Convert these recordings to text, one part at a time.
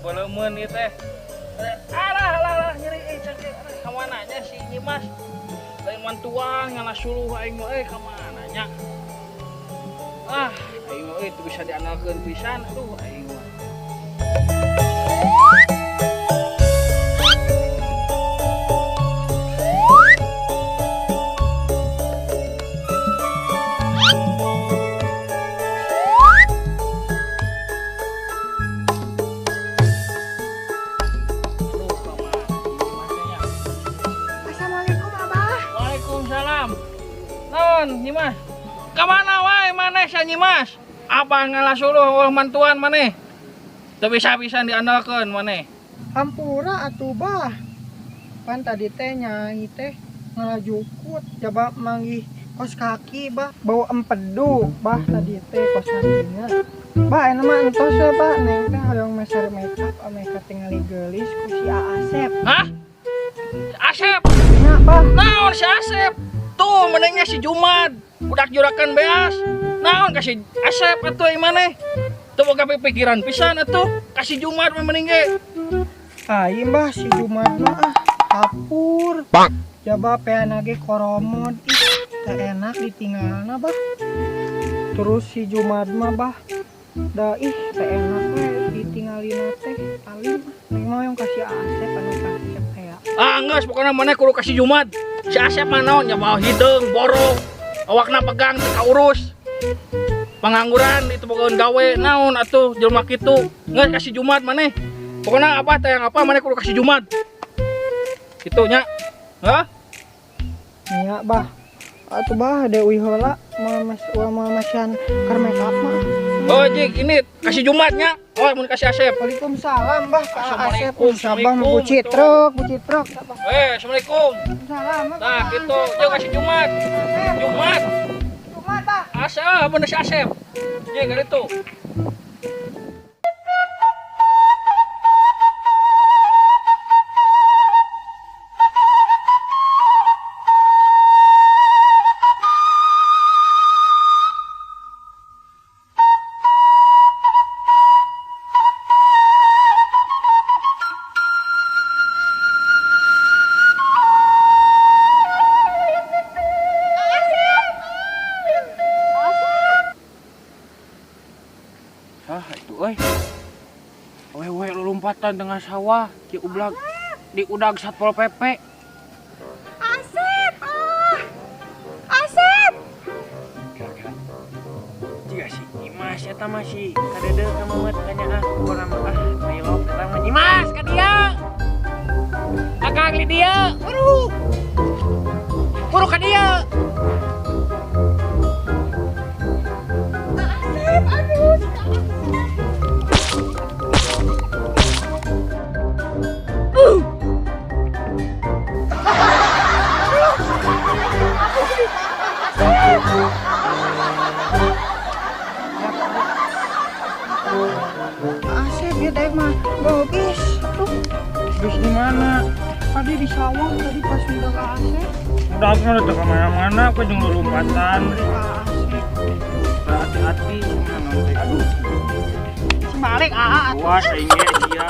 Belemen ieu teh. Alah nyeri cek kamananya si Nyimas. Lain mantuang ngalah suluh aing mah ka mana nya. Aing mah teu bisa diandalkeun pisan aduh aing mah. Nyimas, kemana wae maneh sa Nyimas? Abah ngalah suluh mantuan maneh. Teu bisa-bisa diandalkeun maneh. Hampura atuh bah. Pan tadi teh nyai teh ngalajukut coba manggih kos kaki bah bau empedu bah tadi teh kos kakinya. Bah enak mah entos ya bah neng teh hoyong meser makeup mereka tinggali gelis ku si Asep. Hah? Asep? Nya bah. Naon si Asep? Tuh menengnya si Jumad budak jurakan beas. Naon kasih Asep atuh ieu maneh? Teu boga pikiran pisan atuh kasih Jumad mending ge. Aing bah si Jumad mah kapur. Coba peana ge koromod ih teu enak ditinggalna bah. Terus si Jumad mah bah da ih teu enak we ditinggalina teh paling neng mah yang kasih Asep anu kasih kayak. Geus pokona maneh kudu kasih Jumad. Si Asep mah naon nya bawa hideung, borong, awakna pegang teu kaurus. Pengangguran itu bogaeun gawe naon atuh jelema kitu. Geus kasih Jumat maneh. Pokona apa teh yang apa maneh kudu kasih Jumat. Kitu nya. Hah? Nya bah. Atuh bah deui heula masian keur make up mah. Oh jik ini kasih Jumat nya. Oh mun kasih Asep. Waalaikumsalam bah ka Asep. Assalamualaikum. Bu Citruk. Assalamualaikum. Salam. Nah gitu, yuk kasih Jumat. Jumat bah. Asep, bener si Asep. Ye gak itu. Wewe lompatan tengah sawah di udag Satpol PP. Asep, Asep. Kira-kira jika si Nyimas eta masih kadede ka mamet tanya kumaha mah mailok eta mah Nyimas ka dia. Akang di dia. Buru ka dia. Asep, aduh. Asep ya dek mah bawa bis. Bis di mana? Tadi di sawah tadi pas minta ke Asep. Udah aku udah ke mana-mana, aku jeung lompatan. Asep. Hati-hati nanti. Aduh. Sebalik Wah, saingnya dia.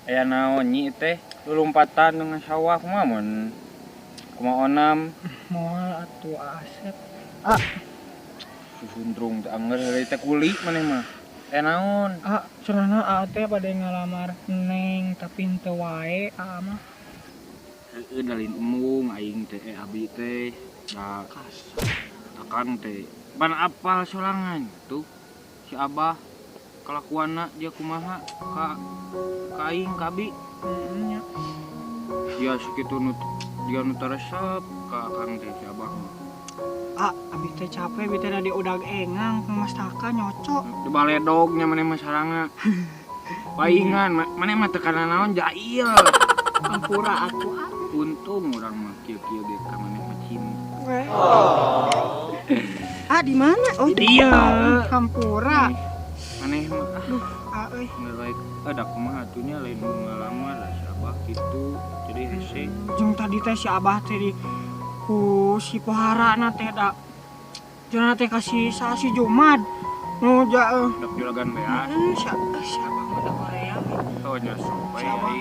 Aya naon nyi teh? Lompatan dengan sawah kumaha mun? Kumaha onam? Moal atuh Asep. Susundrung teh anger dari teh kuli maneh mah. Naon? Cenah teh pada ngalamar neng tapi henteu wae mah. Dalin emung aing teh abi teh da akang teh pan apal sorangan tuh si Abah kelakuanna dia kumaha ka aing kabi Nya. ya sakitu nu dia nu taresep ka akang teh si Abah mah. Abi teh capek, abi teh da diudag engang Mas Taka nyocok. Di baledognya maneh mah saranga. Paingan maneh mah teu kana naon jahil. Ampura aku Untung urang mah kieu-kieu ge ka maneh mah cinta. Di mana? Oh, Dia. Hampura. Maneh mah Euy. ngeulai ada kumaha atunya lain nu ngalamar si Abah kitu jadi hese. Jeung tadi teh si Abah teh di ku si poharana teh da jangan teh kasih si Jumat nu Dak juragan beas. si Abah mah da Korea Oh nya supaya Si Abah.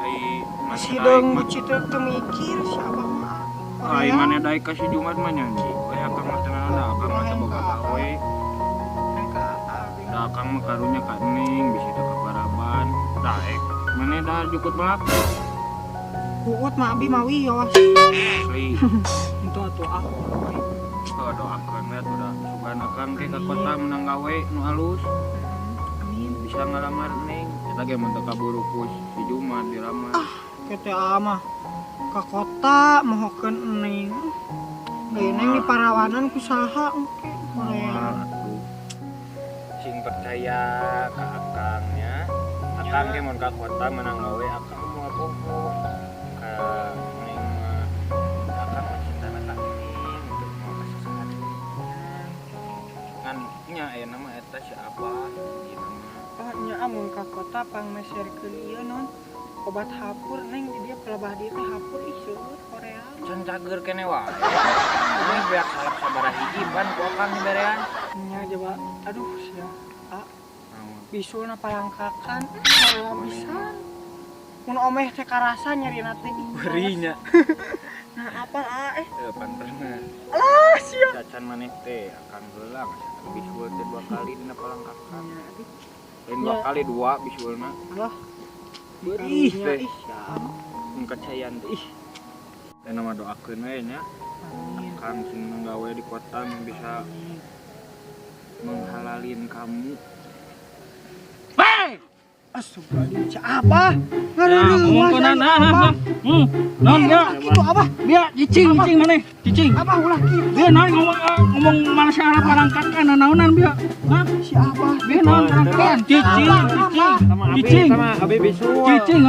ai masih deung buci teh teu mikir si Abah mah ai maneh daek ka si Jumat mah nyanyi we akang mah teu naon akang mah teu boga gawe da akang mah karunya ka Neng bisi da ka Paraban daek maneh da jukut belak kuut mah abi mawi awas asli. itu atuh Oh doakeun we udah sugan akang ke ka kota menang gawe nu alus amin bisa ngalamar Neng eta ge mun teu kaburu ku si Jumat dilamar. kete mah ka kota mohokeun neng neng di Parawanan ku saha engke Korea Atuh. Sing percaya ka akangnya akang ge mun ka kota menang gawe akang mau poho ka Neng mah akang mah cintana ka Neng untuk mau kasasahan kan nya aya nama eta si Abah ieu mah nya amun ka kota pangmeserkeun ieu non obat hapur neng di dia pelebah dia teh hapur ih seueur Korea can cager kene wae ini beak salap sabaraha hiji ban ku akang diberean nya coba aduh sia naon bisulna palangkakan Korea pisan mun omeh teh karasa nyarina teh berinya nah apa panterna alah sia cacan maneh teh akang heulang bisul teh 2 kali dina palangkakan lain 2 kali 2 bisulna alah beurih teh ih sia mun kacayan teh ih teh nama doakeun we nya akang sing nggawe di kota yang bisa menghalalin kamu. Hei! Astagfirullahaladzim, si Abah Ngomong ke nana, non ya, itu Abah, dia cicing mana? Cicing. Abah ulah gitu. Dia naon ngomong masalah parangkakan naonan dia. Hah? Si Abah, Dia naon parangkakan? Cicing. Sama abi bisul. Cicing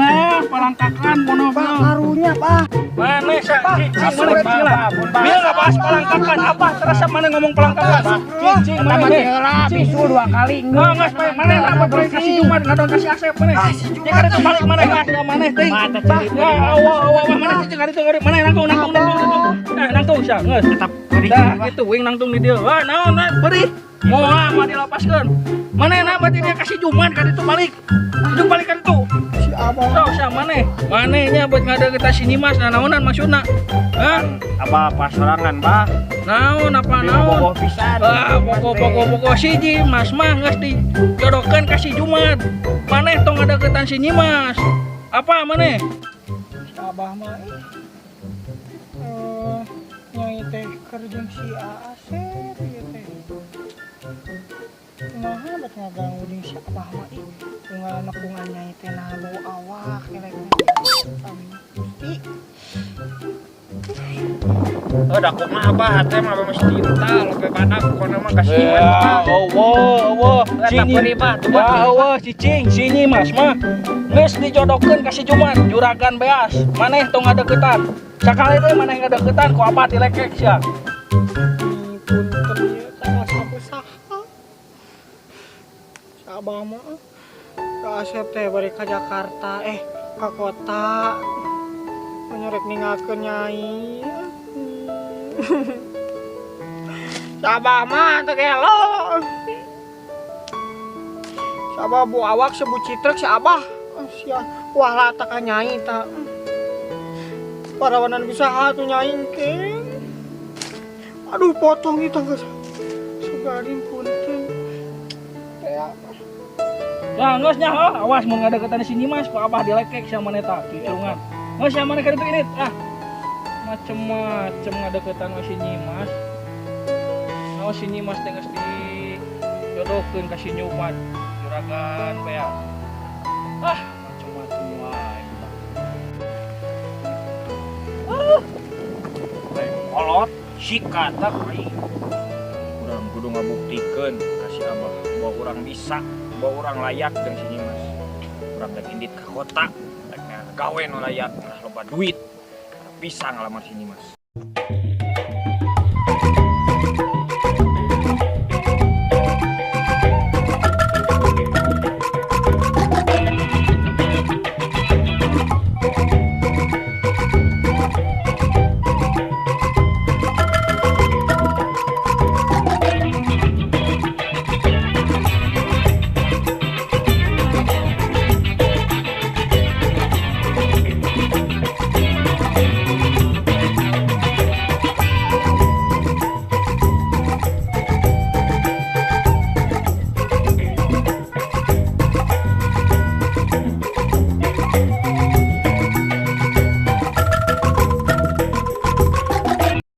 parangkakan mono Bah karunya, Bah. Mana cicing mana gila. Dia enggak bahas parangkakan, apa terasa mana ngomong parangkakan? Cicing mana? Bisul 2 kali. Enggak, mana apa boleh kasih Jumat ngadon kasih Asep mana? Dia kan itu balik mana gas ya mana teh. Ya awa mana cicing kali itu mana nangtung. Nangtung sia geus tetap dah kitu wing nangtung di dieu. Wah naon beri. Moal mah dilepaskeun. Manehna berarti dia kasih Jumat ka ditu balik. Jeung balik ka ditu. Si Abah. Tau sia manehnya buat ngadeukeut si Nimas naonan maksudna. Hah? Apa pasorangan, Bah? Naon apa naon? Boboh pisan. Pokok siji Mas mah geus dijodohkeun ka si Jumat. Maneh tong ngadeuketan si Nimas. Apa maneh? Si Abah mah nyai teh kerja si Asep ieu teh. Kumaha bet ngaganggu jeung si Abah mah ih. Ngaranna kungan nyai teh nah bau awak elek. Gusti. Da kok mah Abah teh mah mesti cinta lope badak pokona mah kasih iman. Allah. Sini Bah. Allah cicing sini Mas mah. Geus dijodohkeun ka si Jumat juragan beas. Maneh tong ngadeuketan. Sakali teh maneh ngadeuketan ku apa tilekek sia. Punten ieu tanggal sapu saha. Si Abah mah ka Asep teh bari ka Jakarta ka kota. Nyerek ningakeun nyai. Si Abah mah teu gelo. Si Abah bu awak sebu citrek si Abah. Sia wah lata ka nyai ta. Parawanan bisa atuh nyai engke. Aduh potong itu geus. Sugaring punten. Ya Ya ngeusnya awas mau ngadeketan si Nyimas ku abah dilekek sama neta kicurungan. Ngeus sia mana kitu ini ah. Macem-macem ngadeketan sama si Nyimas. Naon si Nyimas teh geus dijodohkeun ka si Nyumat. Juragan bea. Ah, macem-macem wae. Kolot sikat tak aing. Urang kudu ngabuktikeun ka si abah bahwa urang bisa, bahwa urang layak jeung si Nyimas. Urang rek indit ka kota, rek gawe nu layak, nah loba duit. Bisa ngalamar si Nyimas.